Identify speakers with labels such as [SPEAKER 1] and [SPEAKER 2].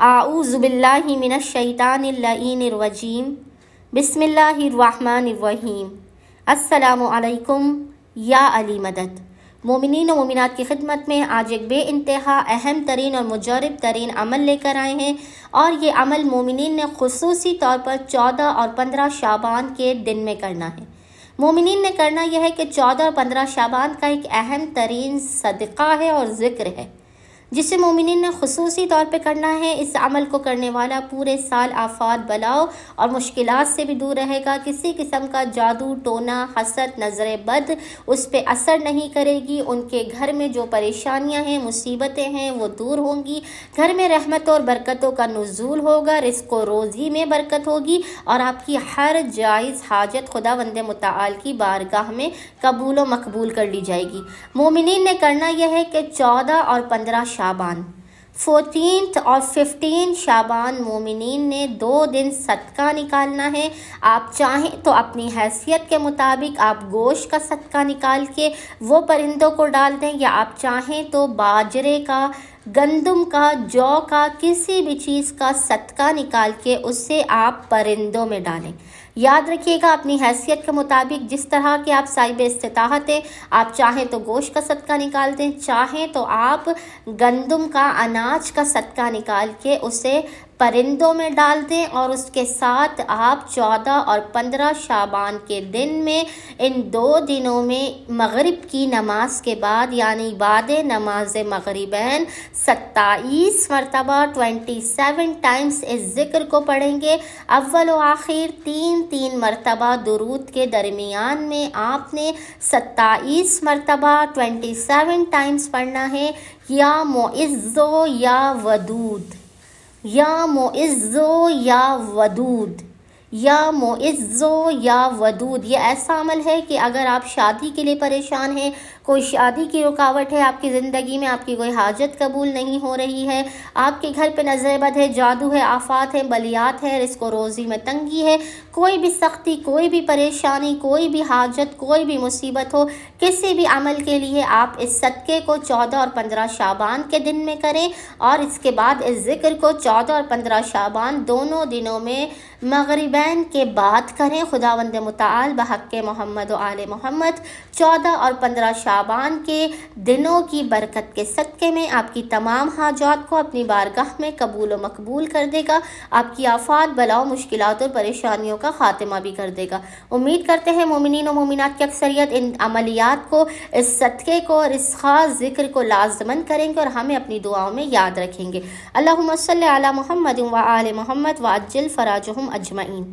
[SPEAKER 1] आऊज़ु बिल्लाहि मिनश शैतानिर लईनिर रजीम। बिस्मिल्लाहिर्रहमानिर्रहीम। अस्सलामु अलैकुम या अली मदद। मोमिनीन व मोमिनात की खिदमत में आज एक बेइंतहा अहम तरीन और मुजरब तरीन अमल लेकर आए हैं, और ये अमल मोमिनीन ने खुसूसी तौर पर 14 और 15 शाबान के दिन में करना है। मोमिनीन ने करना यह है कि 14 और 15 शाबान का एक अहम तरीन सदका है और ज़िक्र है, जिसे मोमिनीन ने खुसूसी तौर पे करना है। इस अमल को करने वाला पूरे साल आफात, बलाओं और मुश्किलात से भी दूर रहेगा। किसी किस्म का जादू, टोना, हसद, नज़र बद उस पर असर नहीं करेगी। उनके घर में जो परेशानियां हैं, मुसीबतें हैं, वो दूर होंगी। घर में रहमतों और बरकतों का नुज़ूल होगा, रिज़्क़ व रोज़ी में बरकत होगी, और आपकी हर जायज़ हाजत खुदावंद मुतआल की बारगाह में कबूल व मकबूल कर ली जाएगी। मोमिनीन ने करना यह है कि 14 और 15 शाबान, 14 और 15 शाबान मोमिनीन ने 2 दिन सदका निकालना है। आप चाहें तो अपनी हैसियत के मुताबिक आप गोश्त का सदका निकाल के वो परिंदों को डाल दें, या आप चाहें तो बाजरे का, गंदम का, जौ का, किसी भी चीज़ का सदका निकाल के उससे आप परिंदों में डालें। याद रखिएगा, अपनी हैसियत के मुताबिक जिस तरह के आप साहिब इस्तिताअत हैं, आप चाहें तो गोश्त का सदका निकाल दें, चाहें तो आप गंदम का, अनाज का सदका निकाल के उसे परिंदों में डाल दें, और उसके साथ आप 14 और 15 शाबान के दिन में, इन 2 दिनों में मगरिब की नमाज के बाद, यानी बाद नमाज मगरिबैन 27 मरतबा 27 टाइम्स इस ज़िक्र को पढ़ेंगे। अव्वल व आखिर 3 मरतबा दुरूद के दरमियान में आपने 27 मरतबा 27 टाइम्स पढ़ना है। या मुइज़्ज़ो या वदूद, या मुइज़्ज़ो या वदूद, या मुइज़्ज़ो या वदूद। ये ऐसा अमल है कि अगर आप शादी के लिए परेशान हैं, कोई शादी की रुकावट है आपकी ज़िंदगी में, आपकी कोई हाजत कबूल नहीं हो रही है, आपके घर पे नज़र बद है, जादू है, आफात है, बलियात है, रिज़्क़ व रोज़ी में तंगी है, कोई भी सख्ती, कोई भी परेशानी, कोई भी हाजत, कोई भी मुसीबत हो, किसी भी अमल के लिए आप इस सदक़े को 14 और 15 शाबान के दिन में करें, और इसके बाद इस ज़िक्र को 14 और 15 शाबान दोनों दिनों में मगरिबैन के बाद करें। खुदावंद मुतआल बहक़ मोहम्मद व आले मोहम्मद 14 और 15 शाबान के दिनों की बरकत के सदक़े में आपकी तमाम हाजात को अपनी बारगाह में कबूल व मकबूल कर देगा। आपकी आफात, बलाओं, मुश्किलात और परेशानियों का खात्मा भी कर देगा। उम्मीद करते हैं मोमिनीन व मोमिनात की अक्सरियत इन अमलियात को, इस सदक़े को और इस ख़ास ज़िक्र को लाज़िमन करेंगे और हमें अपनी दुआओं में याद रखेंगे। अल्लाहुम्मा सल्लि अला मुहम्मद व आले मुहम्मद व अज्जिल फ़राजहुम अजमईन।